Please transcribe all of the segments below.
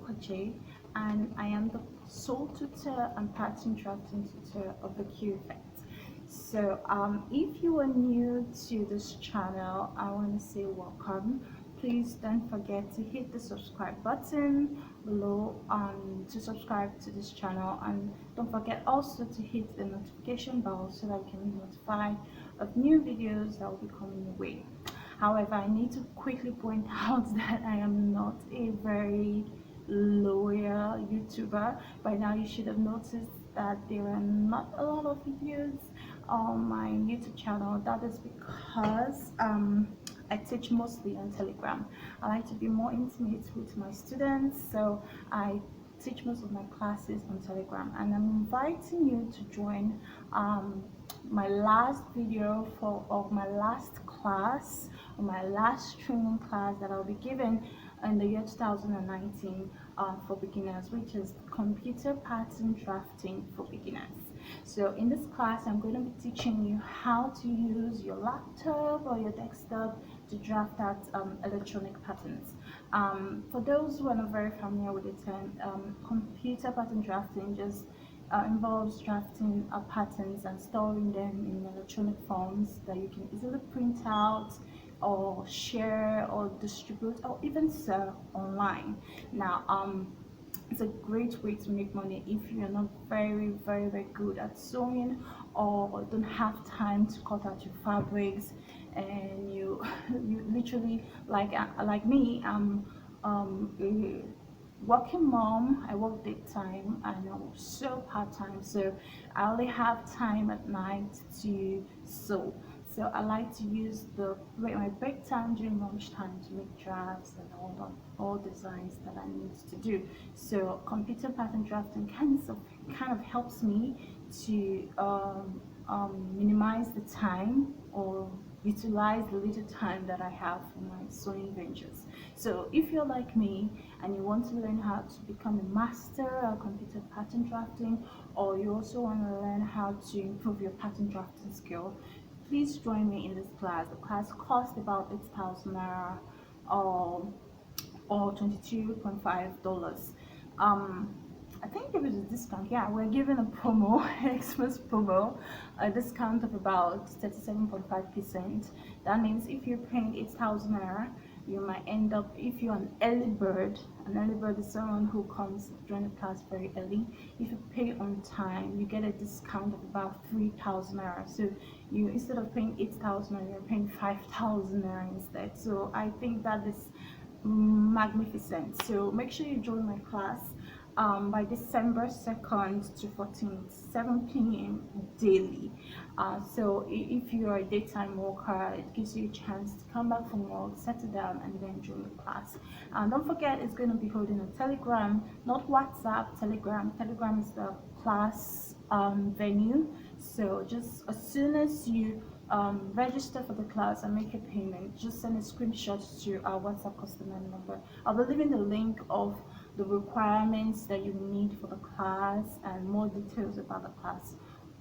Okoche, and I am the sole tutor and pattern drafting tutor of the TheQEffectz. So if you are new to this channel, I want to say welcome. Please don't forget to hit the subscribe button below to subscribe to this channel, and don't forget also to hit the notification bell so that you can be notified of new videos that will be coming your way. However, I need to quickly point out that I am not a very loyal YouTuber. By now you should have noticed that there are not a lot of videos on my YouTube channel. That is because I teach mostly on Telegram. I like to be more intimate with my students, so I teach most of my classes on Telegram, and I'm inviting you to join my last video of my last class, or my last training class that I'll be giving in the year 2019 for beginners, which is computer pattern drafting for beginners. So in this class, I'm going to be teaching you how to use your laptop or your desktop to draft out electronic patterns. For those who are not very familiar with the term, computer pattern drafting just involves drafting patterns and storing them in electronic forms that you can easily print out or share or distribute or even sell online. Now it's a great way to make money if you're not very good at sewing, or don't have time to cut out your fabrics, and you literally, like me, a working mom. I work daytime and I sew part-time, so I only have time at night to sew. So I like to use my break time during lunchtime to make drafts and all designs that I need to do. So computer pattern drafting kind of helps me to minimize the time, or utilize the little time that I have for my sewing ventures. So if you're like me and you want to learn how to become a master of computer pattern drafting, or you also want to learn how to improve your pattern drafting skill, please join me in this class. The class costs about 8,000 naira, or $22.5. I think there is a discount. Yeah, we're giving a promo, Xmas promo, a discount of about 37.5%. That means if you're paying 8,000 naira, you might end up, if you're an early bird is someone who comes join the class very early. If you pay on time, you get a discount of about 3,000 naira. So you, instead of paying 8,000 naira, you're paying 5,000 naira instead. So I think that is magnificent. So make sure you join my class by December 2nd to 14th, 7 p.m. daily. So if you are a daytime worker, it gives you a chance to come back from work, settle down, and then join the class. And don't forget, it's going to be holding on Telegram, not WhatsApp. Telegram is the class venue. So just as soon as you register for the class and make a payment, just send a screenshot to our WhatsApp customer number. I'll be leaving the link of the requirements that you need for the class and more details about the class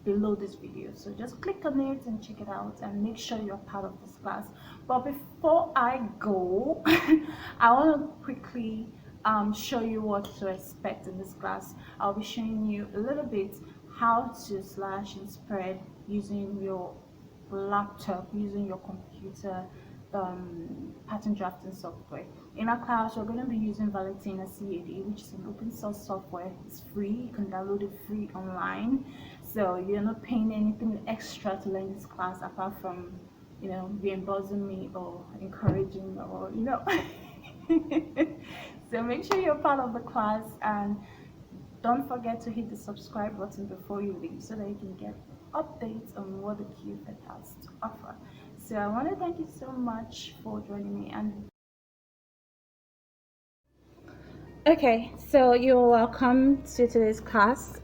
below this video. So just click on it and check it out, and make sure you're part of this class. But before I go, I want to quickly show you what to expect in this class. I'll be showing you a little bit how to slash and spread using your laptop, using your computer pattern drafting software. In our class, we're going to be using Valentina CAD, which is an open source software. It's free, you can download it free online, so you're not paying anything extra to learn this class, apart from, you know, reimbursing me or encouraging, or, you know. So make sure you're part of the class, and don't forget to hit the subscribe button before you leave, so that you can get updates on what the TheQEffectz has to offer. So I want to thank you so much for joining me. And okay, so you're welcome to today's class,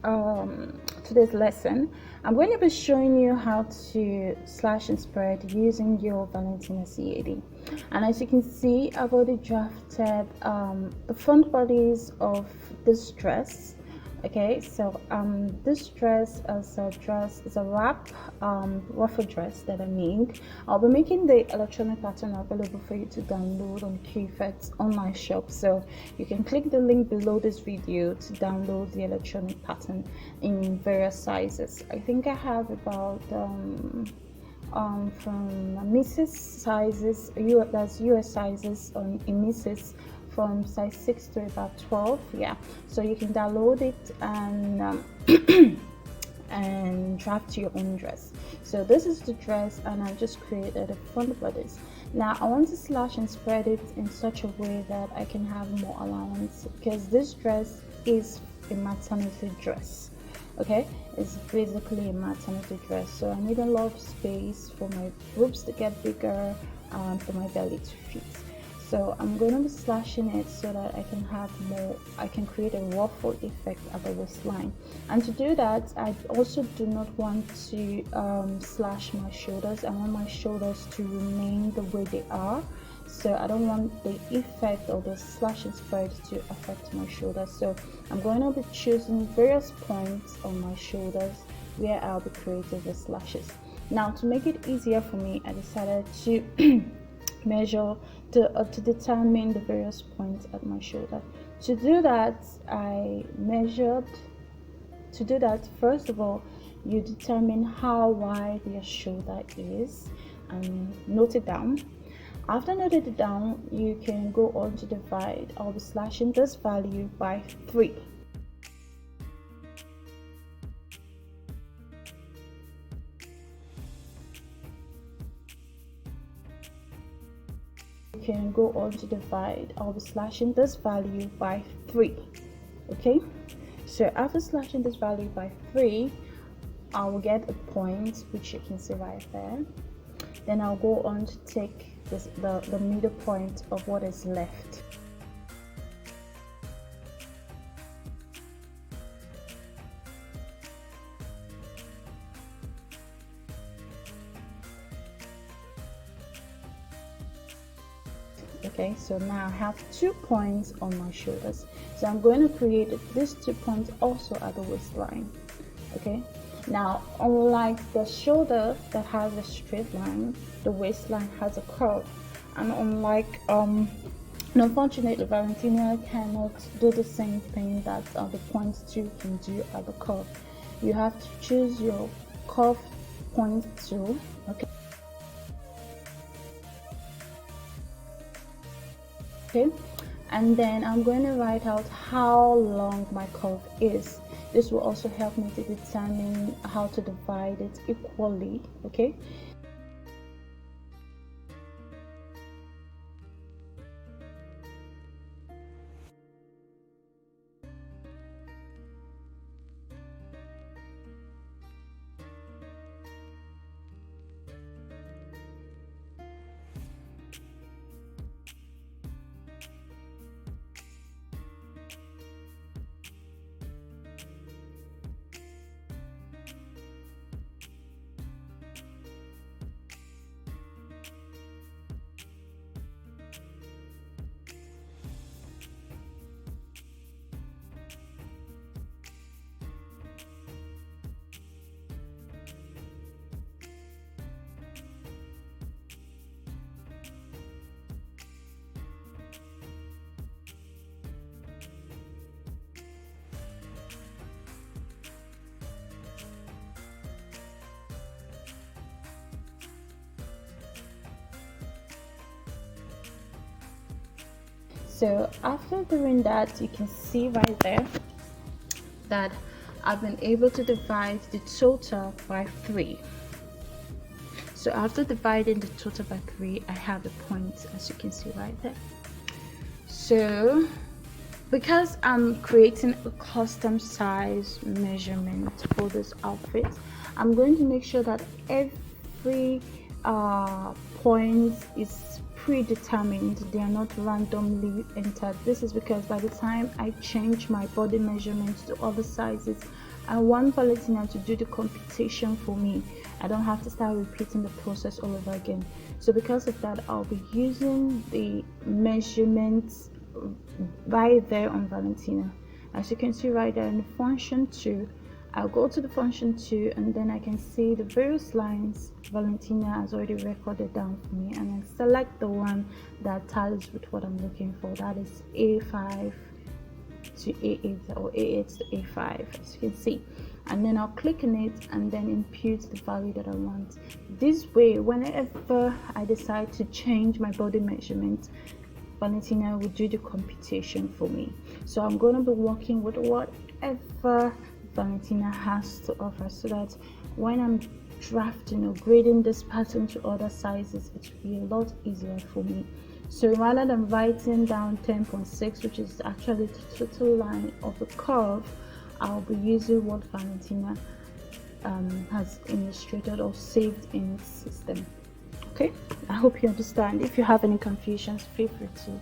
today's lesson. I'm going to be showing you how to slash and spread using your Valentina CAD. And as you can see, I've already drafted the front bodies of this dress. Okay, so this dress is a wrap ruffle dress that I made. I'll be making the electronic pattern available for you to download on TheQEffectz online shop, so you can click the link below this video to download the electronic pattern in various sizes. I think I have about from Mrs. sizes, that's US sizes in Mrs. from size 6 to about 12. Yeah, so you can download it and and draft your own dress. So this is the dress, and I just created a front bodice. Now I want to slash and spread it in such a way that I can have more allowance, because this dress is a maternity dress. Okay, it's basically a maternity dress, so I need a lot of space for my boobs to get bigger and for my belly to fit. So I'm going to be slashing it so that I can have more, I can create a ruffle effect at the waistline. And to do that, I also do not want to slash my shoulders. I want my shoulders to remain the way they are. So I don't want the effect of the slash and spread to affect my shoulders. So I'm going to be choosing various points on my shoulders where I'll be creating the slashes. Now to make it easier for me, I decided to measure to determine the various points at my shoulder. To do that, first of all, you determine how wide your shoulder is and note it down. After noting it down, you can go on to divide. I'll be slashing this value by 3. You can go on to divide. I'll be slashing this value by 3. Okay, so after slashing this value by 3, I will get a point, which you can see right there. Then I'll go on to take the middle point of what is left. Okay, so now I have 2 points on my shoulders, so I'm going to create these 2 points also at the waistline. Okay, now unlike the shoulder that has a straight line, the waistline has a curve, and unlike unfortunately Valentina cannot do the same thing that the point 2 can do at the curve. You have to choose your curve point 2. Okay, and then I'm going to write out how long my curve is. This will also help me to determine how to divide it equally. Okay, so after doing that, you can see right there that I've been able to divide the total by 3. So after dividing the total by 3, I have the points, as you can see right there. So because I'm creating a custom size measurement for this outfit, I'm going to make sure that every point is predetermined. They are not randomly entered. This is because by the time I change my body measurements to other sizes, I want Valentina to do the computation for me. I don't have to start repeating the process all over again. So because of that, I'll be using the measurements right there on Valentina. As you can see right there in the function 2, I'll go to the function 2, and then I can see the various lines Valentina has already recorded down for me, and I select the one that tallies with what I'm looking for, that is A5 to A8 or A8 to A5, as you can see. And then I'll click on it and then impute the value that I want. This way, whenever I decide to change my body measurement, Valentina will do the computation for me. So I'm going to be working with whatever Valentina has to offer, so that when I'm drafting or grading this pattern to other sizes, it will be a lot easier for me. So rather than writing down 10.6, which is actually the total line of the curve, I'll be using what Valentina has illustrated or saved in its system. Okay, I hope you understand. If you have any confusions, feel free to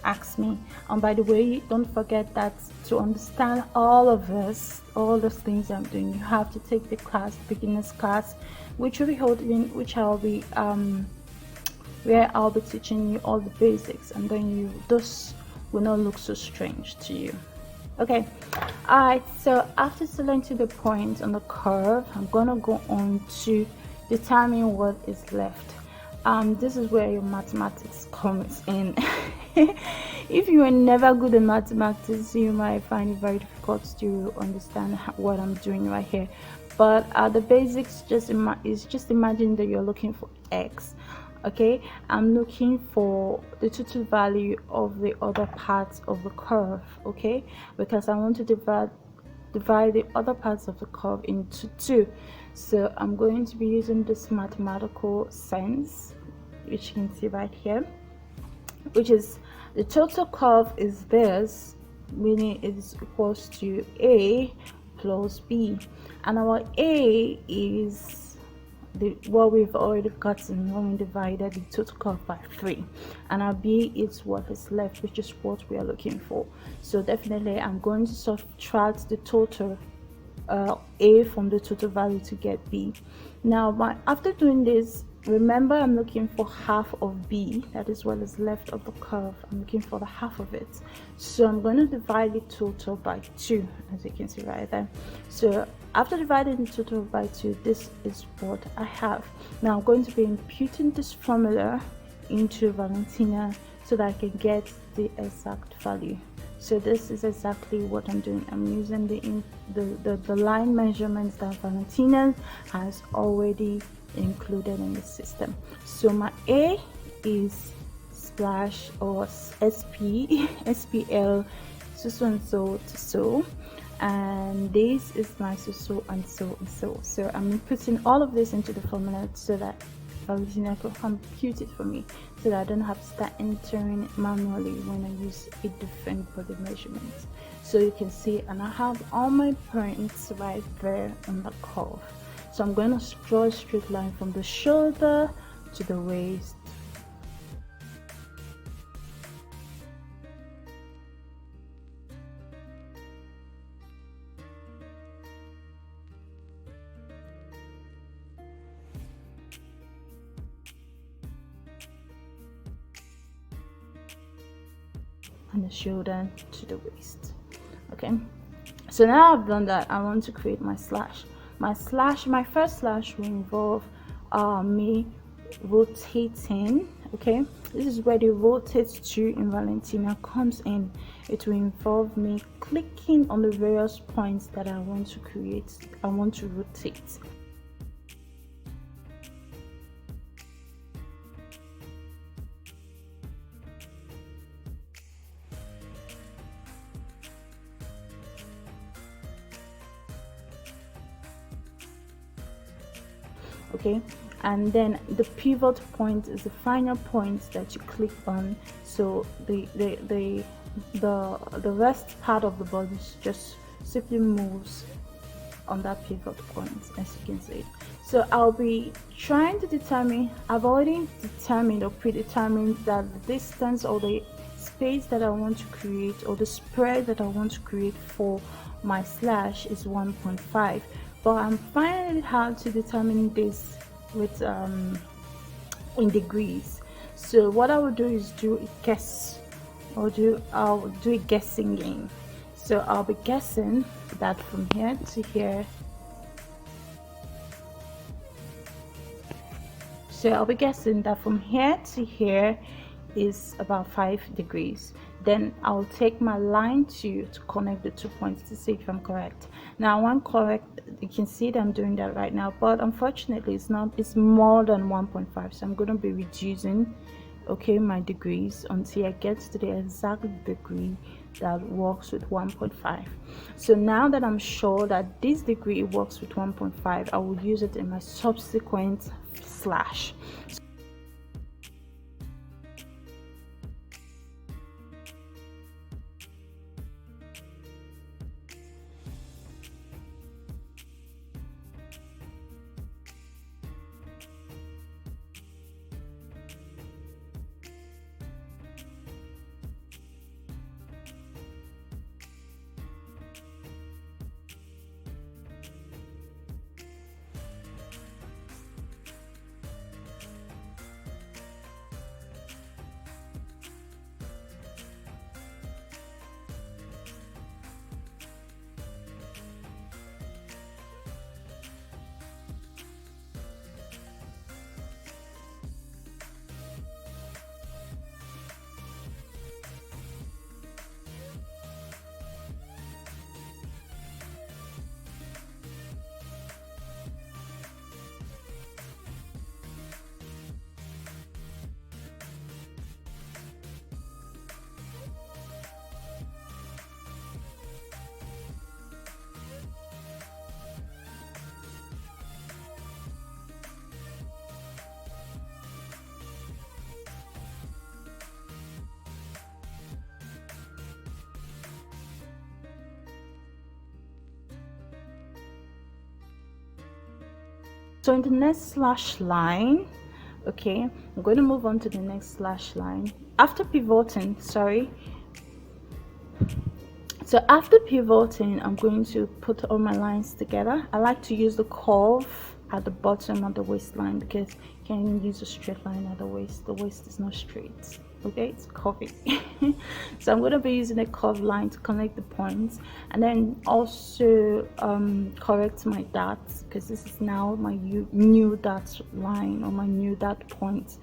ask me. And by the way, don't forget that to understand all of this, all those things I'm doing, you have to take the class, beginners class, which will be holding, which I'll be where I'll be teaching you all the basics, and then this will not look so strange to you. Okay, alright, so after selecting the point on the curve, I'm gonna go on to determine what is left. This is where your mathematics comes in. If you are never good at mathematics, you might find it very difficult to understand what I'm doing right here. But the basics is just imagine that you're looking for x. Okay, I'm looking for the total value of the other parts of the curve. Okay, because I want to divide the other parts of the curve into 2. So I'm going to be using this mathematical sense, which you can see right here, which is the total curve is this, meaning it is equals to A plus B, and our A is what we've already gotten when we divided the total curve by 3, and our B is what is left, which is what we are looking for. So definitely I'm going to subtract the total A from the total value to get B. Now after doing this, remember I'm looking for half of B, that is what is left of the curve. I'm looking for the half of it, so I'm going to divide the total by 2, as you can see right there. So after dividing the total by 2, this is what I have. Now I'm going to be imputing this formula into Valentina so that I can get the exact value. So this is exactly what I'm doing. I'm using the line measurements that Valentina has already included in the system. So my A is slash or SP SPL so and so to so, and this is my so and so and so. So I'm putting all of this into the formula so that Valentina can compute it for me, so that I don't have to start entering it manually when I use a different body measurement. So you can see, and I have all my points right there on the curve. So I'm going to draw a straight line from the shoulder to the waist. And the shoulder to the waist. Okay, so now I've done that, I want to create my slash. My first slash will involve me rotating. Okay, this is where the rotate to in Valentina comes in. It will involve me clicking on the various points that I want to create, I want to rotate. Okay, and then the pivot point is the final point that you click on. So the rest part of the body just simply moves on that pivot point, as you can see. So I'll be trying to determine, I've already determined or predetermined that the distance or the space that I want to create, or the spread that I want to create for my slash is 1.5. But I'm finding it hard to determine this with in degrees. So what I will do is do a guess, or I'll do a guessing game. So I'll be guessing that from here to here. So I'll be guessing that from here to here is about 5 degrees. Then I'll take my line to connect the 2 points to see if I'm correct. Now I want correct, you can see that I'm doing that right now, but unfortunately it's not, it's more than 1.5, so I'm going to be reducing, okay, my degrees until I get to the exact degree that works with 1.5. So now that I'm sure that this degree works with 1.5, I will use it in my subsequent slash. So in the next slash line, okay, I'm going to move on to the next slash line after pivoting, sorry. So after pivoting, I'm going to put all my lines together. I like to use the curve at the bottom of the waistline because you can't use a straight line at the waist. The waist is not straight, okay, it's curvy. So I'm going to be using a curved line to connect the points, and then also correct my dots, because this is now my new dot line, or my new dot point.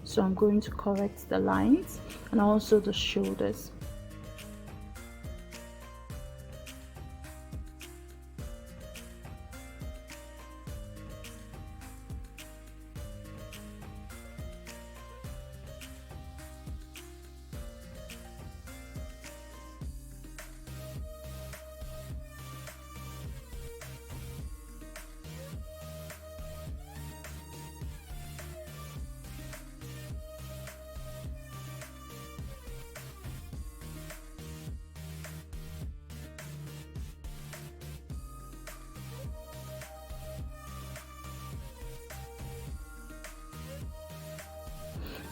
So I'm going to correct the lines and also the shoulders.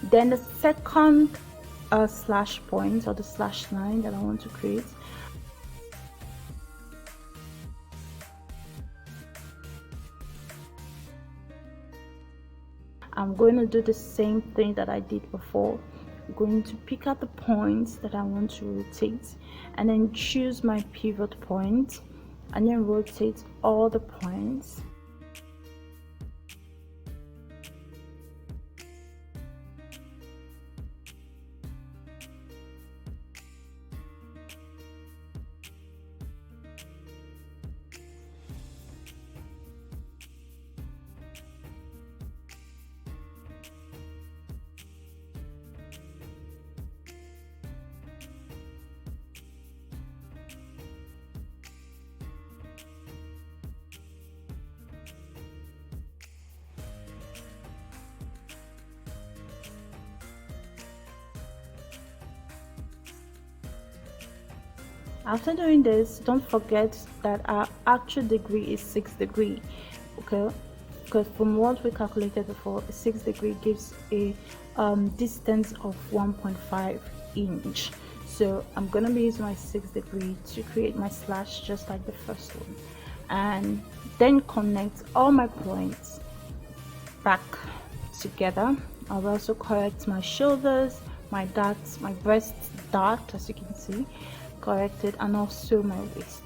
Then the second slash point or the slash line that I want to create, I'm going to do the same thing that I did before. I'm going to pick out the points that I want to rotate and then choose my pivot point and then rotate all the points. After doing this, don't forget that our actual degree is 6 degrees, okay? Because from what we calculated before, 6 degrees gives a distance of 1.5 inch. So I'm gonna be using my 6 degrees to create my slash just like the first one, and then connect all my points back together. I'll also correct my shoulders, my darts, my breast dart, as you can see, corrected, and also my waist.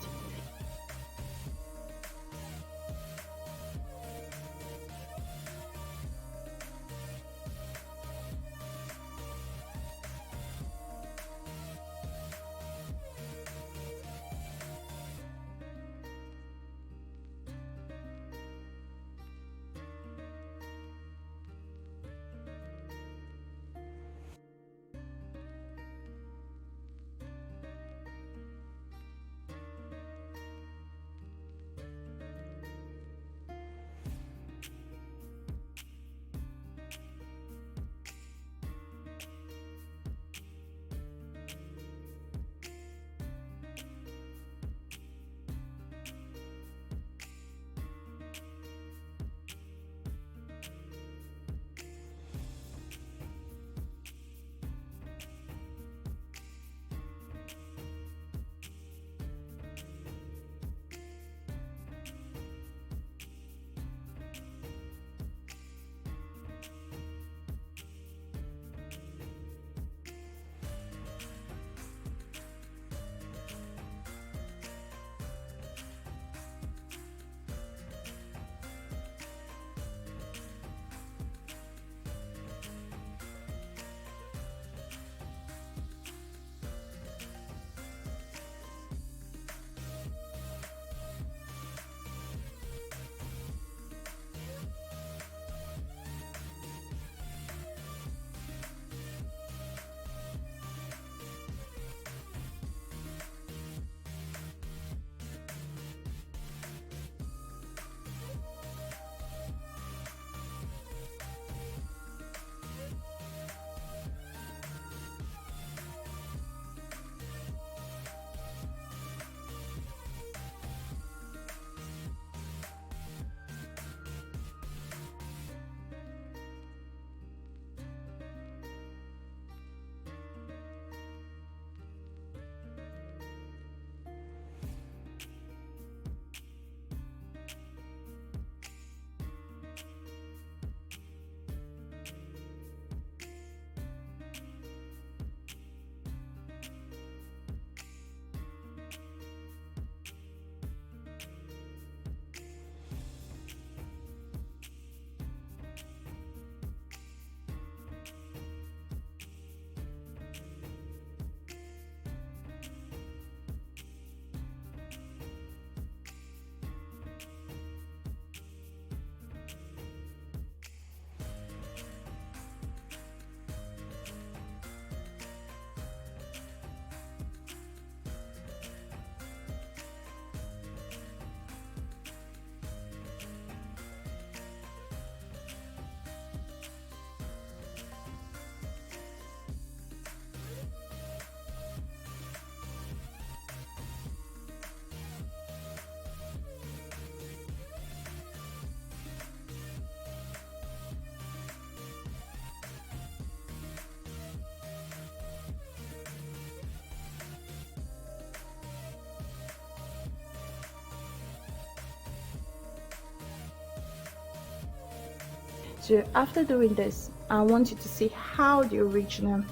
So after doing this, I want you to see how the original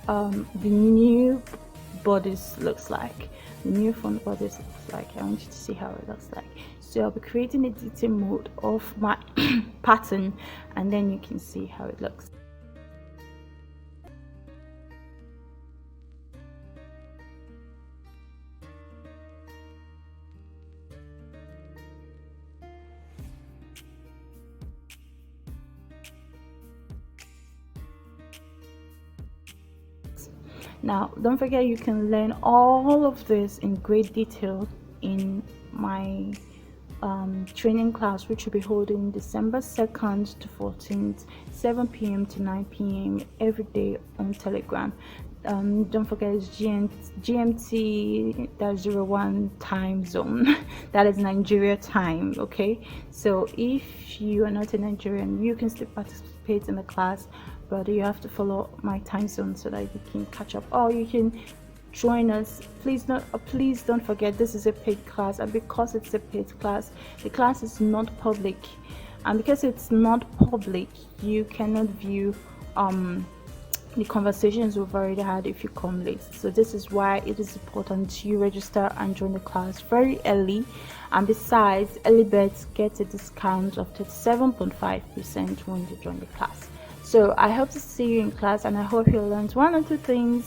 the new bodice looks like, the new font bodice looks like. I want you to see how it looks like. So I'll be creating a detail mode of my pattern, and then you can see how it looks. Now don't forget, you can learn all of this in great detail in my training class, which will be holding December 2nd to 14th, 7 p.m. to 9 p.m. every day on Telegram. Don't forget, it's GMT, that's 01 time zone. That is Nigeria time. Okay, so if you are not a Nigerian, you can still participate in the class, but you have to follow my time zone so that you can catch up, or you can join us. Please don't forget, this is a paid class, and because it's a paid class, the class is not public, and because it's not public, you cannot view the conversations we've already had if you come late. So this is why it is important you register and join the class very early, and besides, early birds get a discount of 37.5% when you join the class. So I hope to see you in class, and I hope you learned one or two things.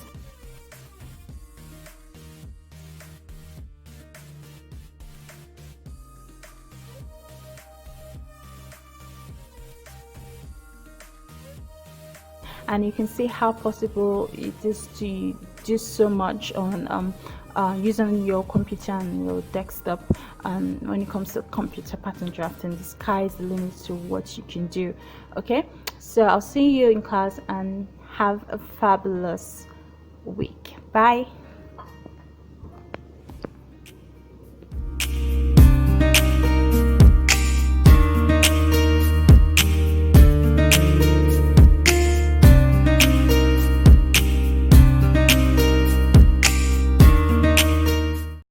And you can see how possible it is to do so much on using your computer and your desktop. And when it comes to computer pattern drafting, the sky is the limit to what you can do. Okay, so I'll see you in class, and have a fabulous week. Bye.